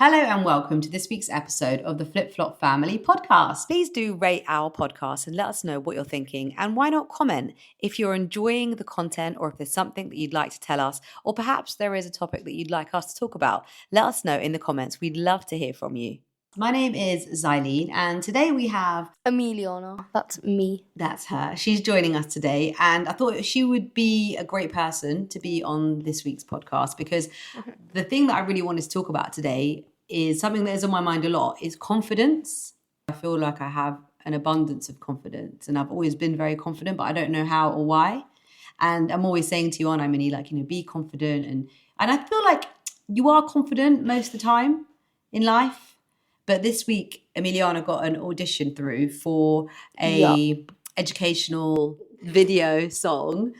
Hello and welcome to this week's episode of the Flip Flop Family podcast. Please do rate our podcast and let us know what you're thinking, and why not comment if you're enjoying the content or if there's something that you'd like to tell us, or perhaps there is a topic that you'd like us to talk about. Let us know in the comments. We'd love to hear from you. My name is Xylene, and today we have Emiliana. That's me. That's her. She's joining us today, and I thought she would be a great person to be on this week's podcast because the thing that I really wanted to talk about today is something that is on my mind a lot, is confidence. I feel like I have an abundance of confidence, and I've always been very confident, but I don't know how or why. And I'm always saying to you, aren't I, Minnie, be confident. And I feel like you are confident most of the time in life. But this week, Emiliana got an audition through for a educational video song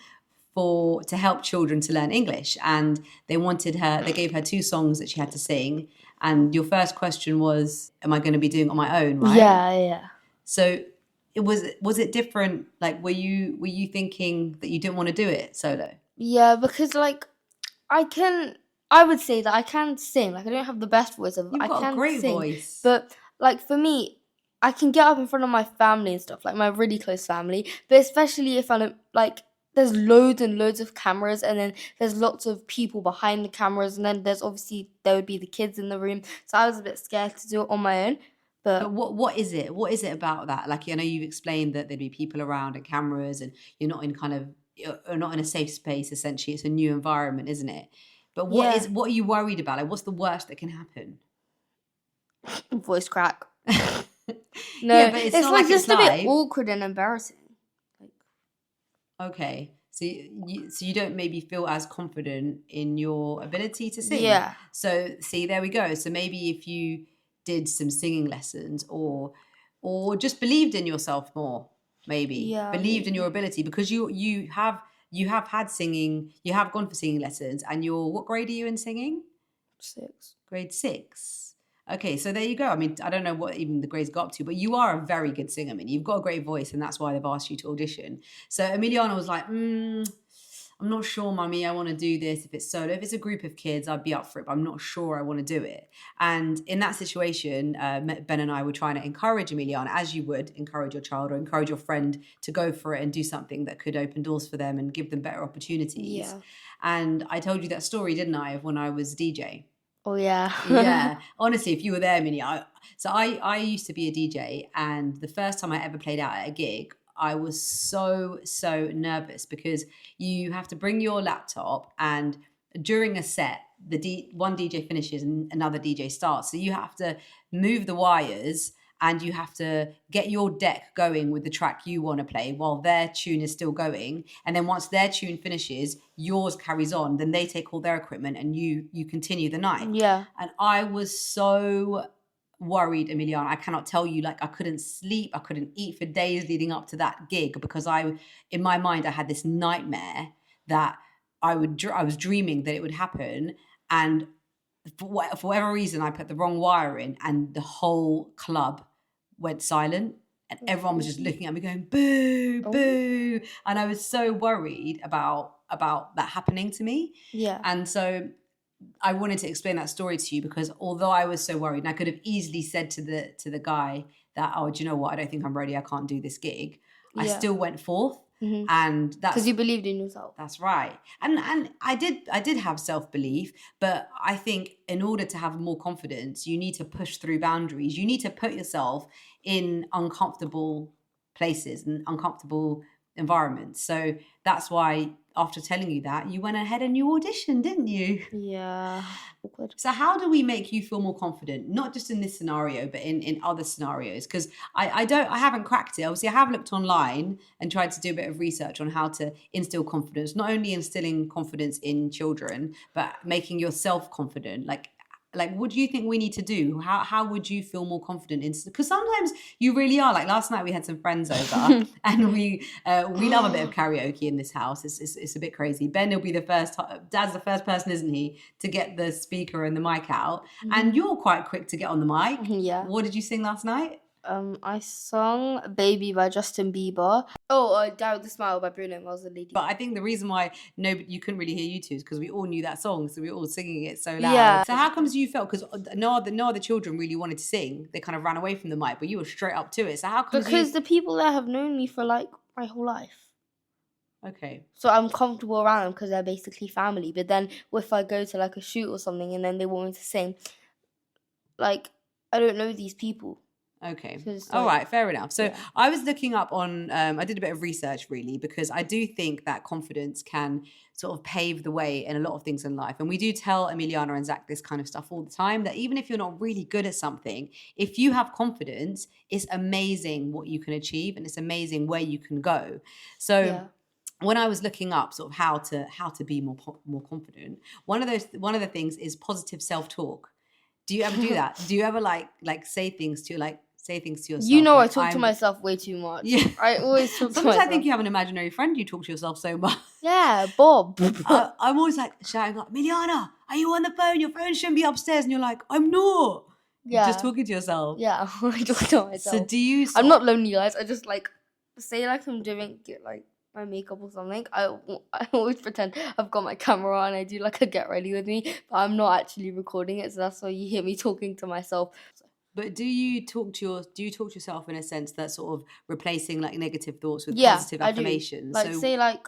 to help children to learn English. And they gave her 2 songs that she had to sing. And your first question was, am I going to be doing it on my own, right? Yeah. So was it different? Like, were you thinking that you didn't want to do it solo? Yeah, because I would say that I can sing. I don't have the best voice. You've got a great voice. But for me, I can get up in front of my family and stuff, like my really close family. But especially if I'm there's loads and loads of cameras, and then there's lots of people behind the cameras, and then there would be the kids in the room. So I was a bit scared to do it on my own. But what is it? What is it about that? Like, I know you've explained that there'd be people around and cameras, and you're not in a safe space. Essentially, it's a new environment, isn't it? But what are you worried about? Like, what's the worst that can happen? Voice crack. No, yeah, but it's not like just a bit awkward and embarrassing. Okay, so you don't maybe feel as confident in your ability to sing. Yeah. So see, there we go. So maybe if you did some singing lessons, or just believed in yourself more, believed in your ability, because you have had singing, you have gone for singing lessons, and what grade are you in singing? 6. Grade 6. Okay, so there you go. I mean, I don't know what even the grades got up to, but you are a very good singer. I mean, you've got a great voice, and that's why they've asked you to audition. So Emiliana was like, I'm not sure, Mummy, I want to do this. If it's solo, if it's a group of kids, I'd be up for it, but I'm not sure I want to do it. And in that situation, Ben and I were trying to encourage Emiliana, as you would encourage your child or encourage your friend to go for it and do something that could open doors for them and give them better opportunities. Yeah. And I told you that story, didn't I, of when I was DJ? Oh, yeah. Yeah. Honestly, if you were there, Minnie, I used to be a DJ, and the first time I ever played out at a gig, I was so nervous, because you have to bring your laptop, and during a set, one DJ finishes and another DJ starts. So you have to move the wires, and you have to get your deck going with the track you want to play while their tune is still going. And then once their tune finishes, yours carries on. Then they take all their equipment and you continue the night. Yeah. And I was so worried, Emiliana. I cannot tell you, I couldn't sleep. I couldn't eat for days leading up to that gig, because in my mind, I had this nightmare that I was dreaming that it would happen. And for whatever reason, I put the wrong wire in, and the whole club went silent, and everyone was just looking at me going, boo, boo. And I was so worried about that happening to me. Yeah. And so I wanted to explain that story to you, because although I was so worried, and I could have easily said to the guy that, oh, do you know what? I don't think I'm ready. I can't do this gig. I still went forth. Mm-hmm. And that's because you believed in yourself. That's right. And I did have self-belief, but I think in order to have more confidence, you need to push through boundaries. You need to put yourself in uncomfortable places and uncomfortable environments. So that's why, after telling you that, you went ahead and you auditioned, didn't you? Yeah. Awkward. So how do we make you feel more confident? Not just in this scenario, but in other scenarios? Because I haven't cracked it. Obviously, I have looked online and tried to do a bit of research on how to instill confidence, not only instilling confidence in children, but making yourself confident. Like, what do you think we need to do? How would you feel more confident in? Because sometimes you really are. Like last night, we had some friends over, and we love a bit of karaoke in this house. It's a bit crazy. Ben will be the first. Dad's the first person, isn't he, to get the speaker and the mic out? Mm-hmm. And you're quite quick to get on the mic. Yeah. What did you sing last night? I sung "Baby" by Justin Bieber. Oh, "Die with a Smile" by Bruno Mars and Lady. But I think the reason why you couldn't really hear you two is because we all knew that song, so we were all singing it so loud. Yeah. So how comes you felt, because no other children really wanted to sing, they kind of ran away from the mic, but you were straight up to it. So how comes Because the people that have known me for like my whole life. Okay. So I'm comfortable around them because they're basically family. But then if I go to like a shoot or something and then they want me to sing, like I don't know these people. Okay. Like, all right, fair enough. So I was looking up on, I did a bit of research really, because I do think that confidence can sort of pave the way in a lot of things in life. And we do tell Emiliana and Zach this kind of stuff all the time, that even if you're not really good at something, if you have confidence, it's amazing what you can achieve and it's amazing where you can go. So when I was looking up sort of how to be more confident, one of the things is positive self-talk. Do you ever do that? Do you ever like say things to yourself? You know, like, I talk to myself way too much. Yeah. I always talk to myself. Sometimes I think you have an imaginary friend you talk to yourself so much. Yeah, Bob. I'm always like shouting like, Miliana, are you on the phone? Your phone shouldn't be upstairs. And you're like, I'm not. Yeah. Just talking to yourself. Yeah, I talk to myself. So do you... I'm not lonely, guys. I just like say like I'm doing like my makeup or something. I always pretend I've got my camera and I do like a get ready with me, but I'm not actually recording it, so that's why you hear me talking to myself. But do you talk to yourself in a sense that sort of replacing like negative thoughts with positive affirmations? Like so,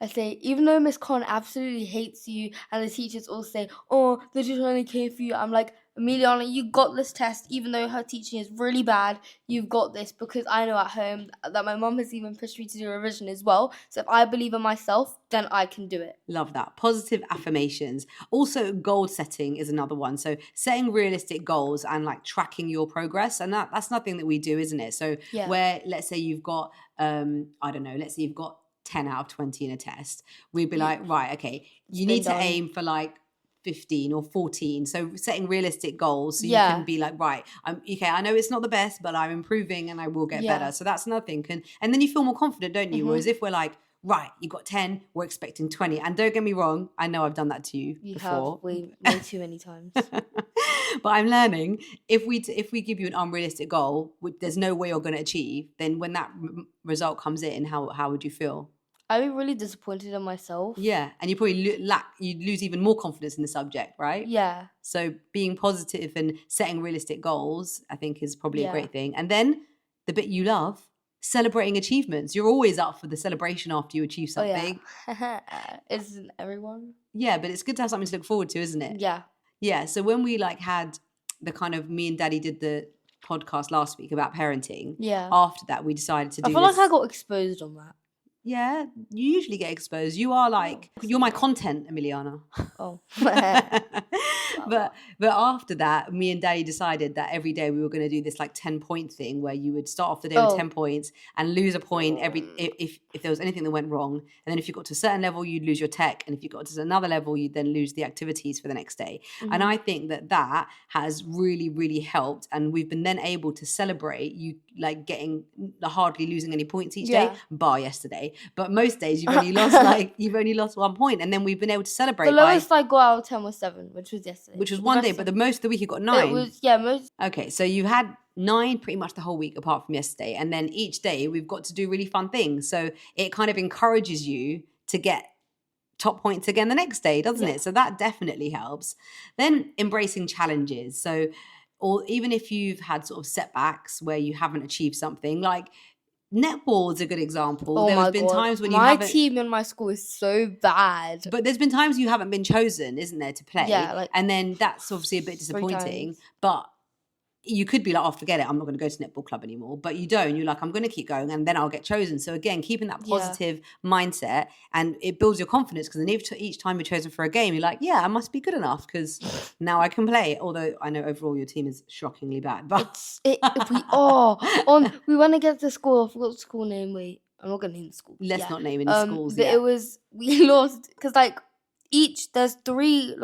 I say, even though Miss Khan absolutely hates you and the teachers all say, oh, they're just trying to care for you, I'm like, Emiliana, you got this test, even though her teaching is really bad, you've got this, because I know at home that my mum has even pushed me to do revision as well. So if I believe in myself, then I can do it. Love that. Positive affirmations. Also, goal setting is another one. So setting realistic goals and like tracking your progress. And that's nothing that we do, isn't it? So where, let's say you've got, let's say you've got 10 out of 20 in a test, we'd be like, right, okay, you need to aim for like 15 or 14. So setting realistic goals so you can be like, right, I know it's not the best, but I'm improving and I will get better. So that's another thing. And then you feel more confident, don't you? Whereas if we're like, right, you got 10, we're expecting 20. And don't get me wrong, I know I've done that to you before. Have way too many times. But I'm learning, if we give you an unrealistic goal, which there's no way you're going to achieve, then when that result comes in, how would you feel? I'd be really disappointed in myself. Yeah, and you probably you'd lose even more confidence in the subject, right? Yeah. So being positive and setting realistic goals, I think, is probably a great thing. And then the bit you love, celebrating achievements. You're always up for the celebration after you achieve something. Oh, yeah. Isn't everyone? Yeah, but it's good to have something to look forward to, isn't it? Yeah. Yeah, so when we like had the kind of, me and Daddy did the podcast last week about parenting. Yeah. After that, we decided to do I feel like I got exposed on that. Yeah, you usually get exposed. You are like, you're my content, Emiliana. Oh. But after that, me and Daddy decided that every day we were going to do this like 10-point thing where you would start off the day with 10 points and lose a point if there was anything that went wrong. And then if you got to a certain level, you'd lose your tech. And if you got to another level, you'd then lose the activities for the next day. And I think that has really, really helped. And we've been then able to celebrate you like getting hardly losing any points each day, bar yesterday. But most days you've only lost 1 point, and then we've been able to celebrate. The lowest I got out of 10 was 7, which was yesterday. Which was one day, but the most of the week you got 9. It was most. Okay, so you had 9 pretty much the whole week apart from yesterday, and then each day we've got to do really fun things. So it kind of encourages you to get top points again the next day, doesn't it? So that definitely helps. Then embracing challenges. So, or even if you've had sort of setbacks where you haven't achieved something, like netball is a good example. There's been times when my team in my school is so bad. But there's been times you haven't been chosen, isn't there, to play? Yeah, and then that's obviously a bit disappointing. But you could be like, oh, forget it, I'm not going to go to netball club anymore. But you don't. You're like, I'm going to keep going and then I'll get chosen. So again, keeping that positive mindset, and it builds your confidence, because then each time you're chosen for a game, you're like, yeah, I must be good enough because now I can play. Although I know overall your team is shockingly bad. But we went against the school. I forgot the school name. Wait, I'm not going to name the school. Let's not name any schools. But we lost because there's 3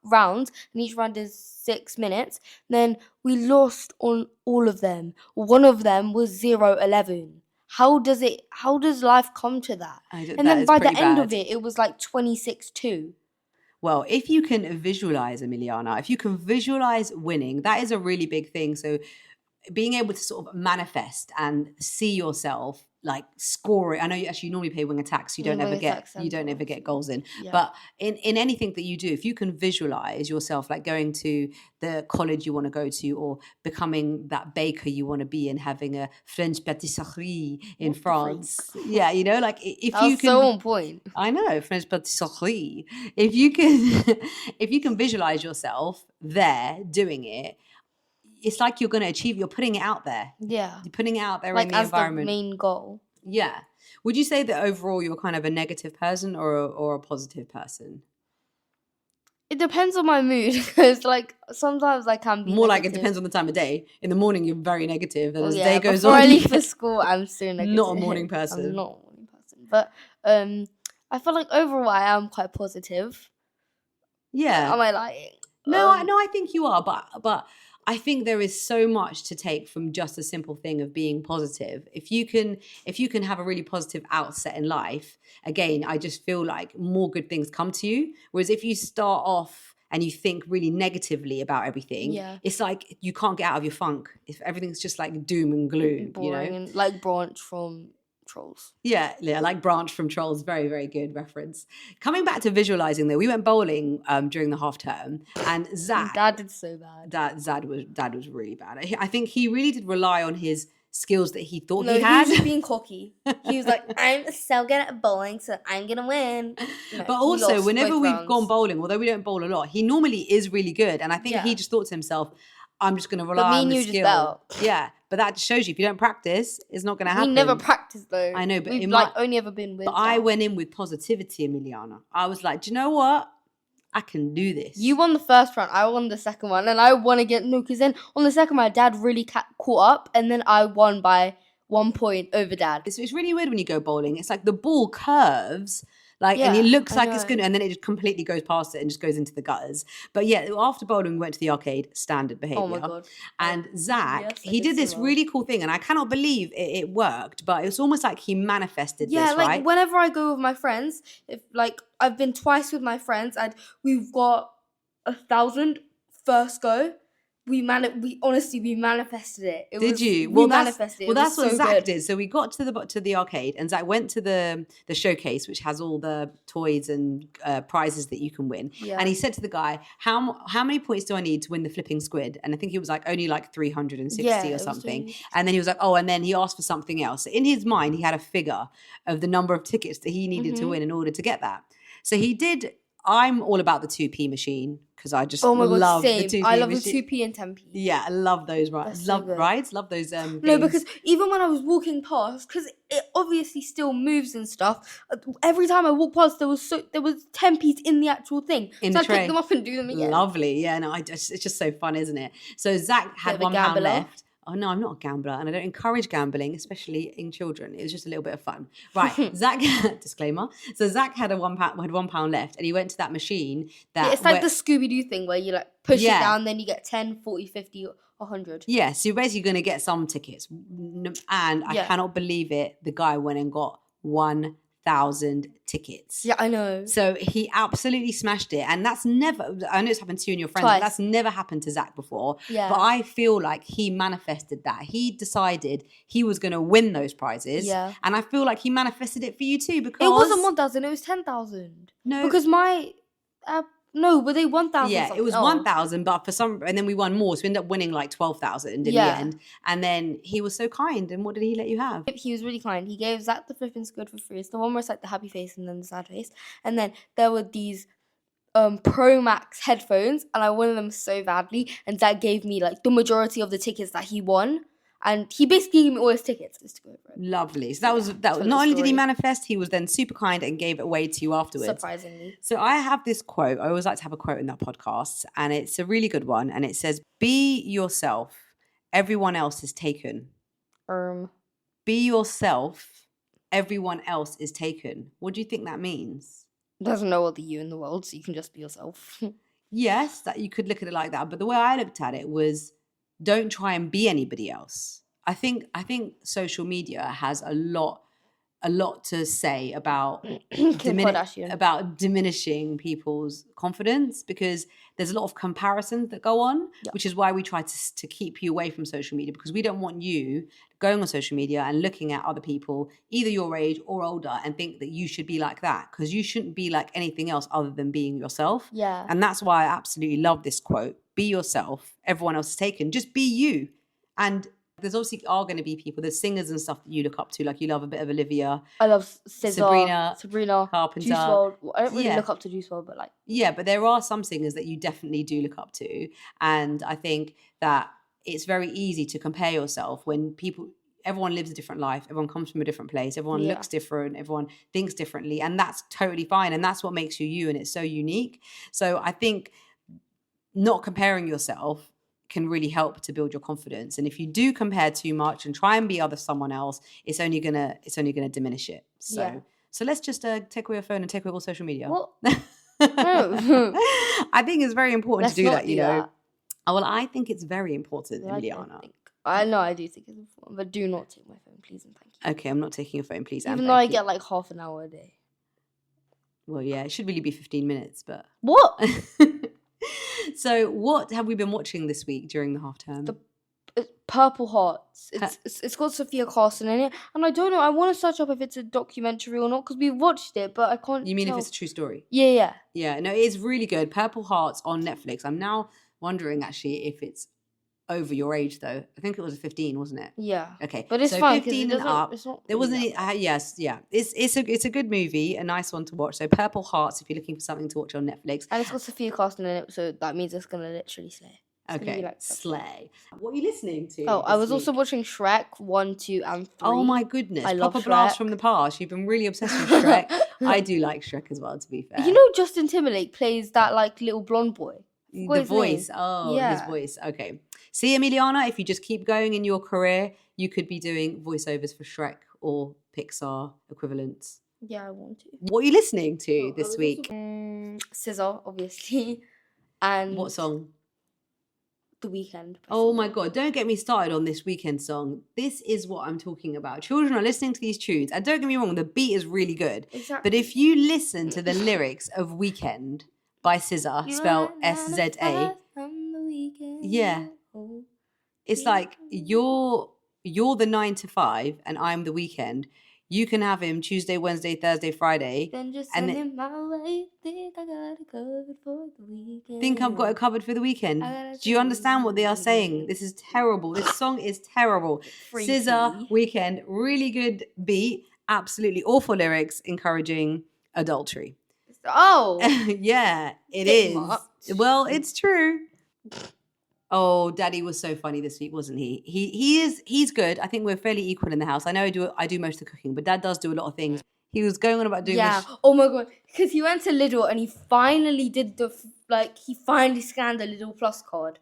rounds, and each round is 6 minutes. Then we lost on all of them. One of them was 0-11. How does life come to that? And then by the end of it was 26-2. Well, if you can visualize, Emiliana, if you can visualize winning, that is a really big thing. So being able to sort of manifest and see yourself like score it. I know you normally play wing attack, so you don't ever get goals in. Yeah. But in anything that you do, if you can visualize yourself like going to the college you want to go to, or becoming that baker you want to be, and having a French patisserie in France. Yeah, you know, like if that you was can. so on point. I know, French patisserie. If you can visualize yourself there doing it, it's like you're going to achieve. You're putting it out there. Yeah, You're putting it out there like in the environment. the main goal. Yeah. Would you say that overall you're kind of a negative person or a positive person? It depends on my mood, because like sometimes I can be more negative. Like it depends on the time of day. In the morning you're very negative, and as the yeah, day goes before on, I leave for school, I'm so negative. not a morning person. I'm not a morning person, but I feel like overall I am quite positive. Yeah. Am I lying? No, I think you are, but I think there is so much to take from just a simple thing of being positive. If you can have a really positive outset in life, again, I just feel like more good things come to you. Whereas if you start off and you think really negatively about everything, it's like you can't get out of your funk. If everything's just like doom and gloom, boring, you know, and like Branch from Trolls. Yeah, like Branch from Trolls. Very, very good reference. Coming back to visualizing though, we went bowling during the half term, and Zach. Dad did so bad. Dad was really bad. I think he really did rely on his skills that he thought he He had. was just being cocky. He was like, I'm so good at bowling, so I'm gonna win. No, but also, whenever we've gone bowling, although we don't bowl a lot, he normally is really good. And I think he just thought to himself, I'm just going to rely on the skill. Yeah, but that just shows you if you don't practice, it's not going to happen. We never practiced though. I know, but we've only ever been with. But I went in with positivity, Emiliana. I was like, do you know what? I can do this. You won the first round. I won the second one, and I won again. No, because then on the second, my dad really caught up, and then I won by 1 point over Dad. It's really weird when you go bowling. It's like the ball curves. And it looks like it's good, and then it just completely goes past it and just goes into the gutters. But yeah, after bowling, we went to the arcade, standard behaviour. Oh my God. And Zach, he did this really cool thing, and I cannot believe it worked, but it was almost like he manifested this, right? Yeah, whenever I go with my friends, if I've been twice with my friends, and we've got 1,000 first go. We manifested it. Did you? We manifested it. Well, that's what Zach good. did. So we got to the arcade, and Zach went to the showcase, which has all the toys and prizes that you can win. Yeah. And he said to the guy, "How many points do I need to win the flipping squid?" And I think he was like only like 360 or something. And then he was like, "Oh," and then he asked for something else. So in his mind, he had a figure of the number of tickets that he needed to win in order to get that. So he did. I'm all about the 2p machine because I just love the 2p I love machine. the 2p and 10p. Yeah, I love those rides. Love those games. No, because even when I was walking past, because it obviously still moves and stuff, every time I walk past there was 10p's in the actual thing. In so the tray. I pick them up and do them again. Lovely. Yeah, no, it's just so fun, isn't it? So Zach had £1 left. Oh, no, I'm not a gambler, and I don't encourage gambling, especially in children. It was just a little bit of fun. Right, Zach, disclaimer. So Zach had £1 left, and he went to that machine. It's like the Scooby-Doo thing where you push it down, then you get 10, 40, 50, 100. Yeah, so you're basically going to get some tickets. And I cannot believe it. The guy went and got 1,000 tickets. Yeah, I know. So he absolutely smashed it. And that's never, I know it's happened to you and your friends, but that's never happened to Zach before. Yeah. But I feel like he manifested that. He decided he was going to win those prizes. Yeah. And I feel like he manifested it for you too, because it wasn't 1,000, it was 10,000. No. Because my... no, were they 1,000? Yeah, it was 1,000, but for some, and then we won more, so we ended up winning like 12,000 in the end. And then he was so kind, and what did he let you have? He was really kind. He gave Zach the flipping squid for free. It's the one where it's like the happy face and then the sad face. And then there were these Pro Max headphones, and I wanted them so badly. And Zach gave me like the majority of the tickets that he won. And he basically gave me all his tickets just to go for it. Lovely. So that was not only did he manifest, he was then super kind and gave it away to you afterwards. Surprisingly. So I have this quote. I always like to have a quote in that podcast, and it's a really good one. And it says, "Be yourself. Everyone else is taken." Be yourself. Everyone else is taken. What do you think that means? There's no other you in the world, so you can just be yourself. Yes, that you could look at it like that. But the way I looked at it was, don't try and be anybody else. I think social media has a lot a lot to say about Kim Kardashian. about diminishing people's confidence, because there's a lot of comparisons that go on, which is why we try to keep you away from social media, because we don't want you going on social media and looking at other people, either your age or older, and think that you should be like that, because you shouldn't be like anything else other than being yourself. Yeah. And that's why I absolutely love this quote: be yourself, everyone else is taken, just be you. And there's obviously are going to be people, there's singers and stuff that you look up to, like you love a bit of Olivia. I love SZA, Sabrina Carpenter, Juice WRLD. I don't really look up to Juice WRLD, but like... Yeah, but there are some singers that you definitely do look up to. And I think that it's very easy to compare yourself when everyone lives a different life, everyone comes from a different place, everyone looks different, everyone thinks differently, and that's totally fine. And that's what makes you you, and it's so unique. So I think not comparing yourself can really help to build your confidence. And if you do compare too much and try and be someone else, it's only gonna diminish it. So let's just take away your phone and take away all social media. What? I think it's very important to do that, you know. That. Oh, well, I think it's very important, Emiliana. I know I do think it's important, but do not take my phone, please and thank you. Okay, I'm not taking your phone, please. Even though I get like half an hour a day. Well, yeah, it should really be 15 minutes, but... What? So what have we been watching this week during the half term? Purple Hearts. It's got Sophia Carson in it, and I don't know. I want to search up if it's a documentary or not, because we've watched it, but I can't. You mean tell. if it's a true story? Yeah. Yeah, no, it's really good. Purple Hearts on Netflix. I'm now wondering actually if it's over your age though. I think it was 15, wasn't it? Yeah. Okay, but it's so fine 15 and up. There really wasn't any. Yes, yeah. It's a good movie, a nice one to watch. So Purple Hearts, if you're looking for something to watch on Netflix, and it's got Sophia Carson in it, so that means it's gonna literally slay. Okay, like slay. What are you listening to? Oh, I was also watching Shrek 1, 2, and 3. Oh my goodness. I love Pop a Shrek. blast from the past. You've been really obsessed with Shrek. I do like Shrek as well, to be fair. You know Justin Timberlake plays that like little blonde boy? The voice. Oh, his voice. Okay. See, Emiliana, if you just keep going in your career, you could be doing voiceovers for Shrek or Pixar equivalents. Yeah, I want to. What are you listening to this week? SZA, obviously. And what song? The Weekend. Oh my God, don't get me started on this Weekend song. This is what I'm talking about. Children are listening to these tunes, and don't get me wrong, the beat is really good. Exactly. But if you listen to the lyrics of Weekend by SZA, spelled SZA, yeah, it's like you're the 9 to 5 and I'm the Weekend. You can have him Tuesday, Wednesday, Thursday, Friday. Then just send him my way. Think I got it covered for the weekend. Think I've got it covered for the weekend. Do you understand what they are saying? This is terrible. This song is terrible. SZA, Weekend, really good beat. Absolutely awful lyrics encouraging adultery. Oh. Yeah, it is. Well, it's true. Oh, Daddy was so funny this week, wasn't he? He's good. I think we're fairly equal in the house. I know I do most of the cooking, but Dad does do a lot of things. He was going on about doing Oh my God, because he went to Lidl and he finally did he finally scanned the Lidl Plus card.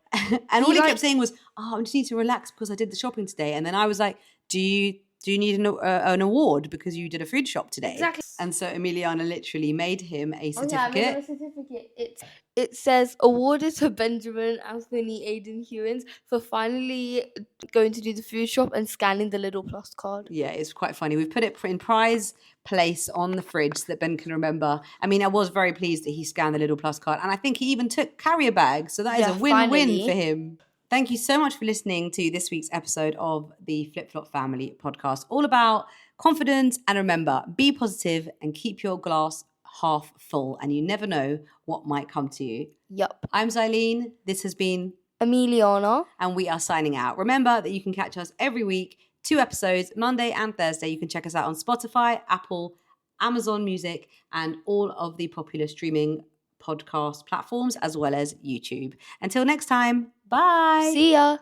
And all he kept saying was, "Oh, I just need to relax because I did the shopping today." And then I was like, "Do you need an award because you did a food shop today?" Exactly. And so Emiliana literally made him a certificate. Oh, yeah, I made him a certificate. It says, awarded to Benjamin Anthony Aiden Hewins for finally going to do the food shop and scanning the Lidl Plus card. Yeah, it's quite funny. We've put it in prize place on the fridge so that Ben can remember. I mean, I was very pleased that he scanned the Lidl Plus card. And I think he even took carrier bags. So that is a win-win for him. Thank you so much for listening to this week's episode of the Flip Flop Family podcast, all about confidence. And remember, be positive and keep your glass half full, and you never know what might come to you. Yup. I'm Xylene. This has been Emiliana. And we are signing out. Remember that you can catch us every week, 2 episodes, Monday and Thursday. You can check us out on Spotify, Apple, Amazon Music, and all of the popular streaming podcast platforms, as well as YouTube. Until next time, bye. See ya.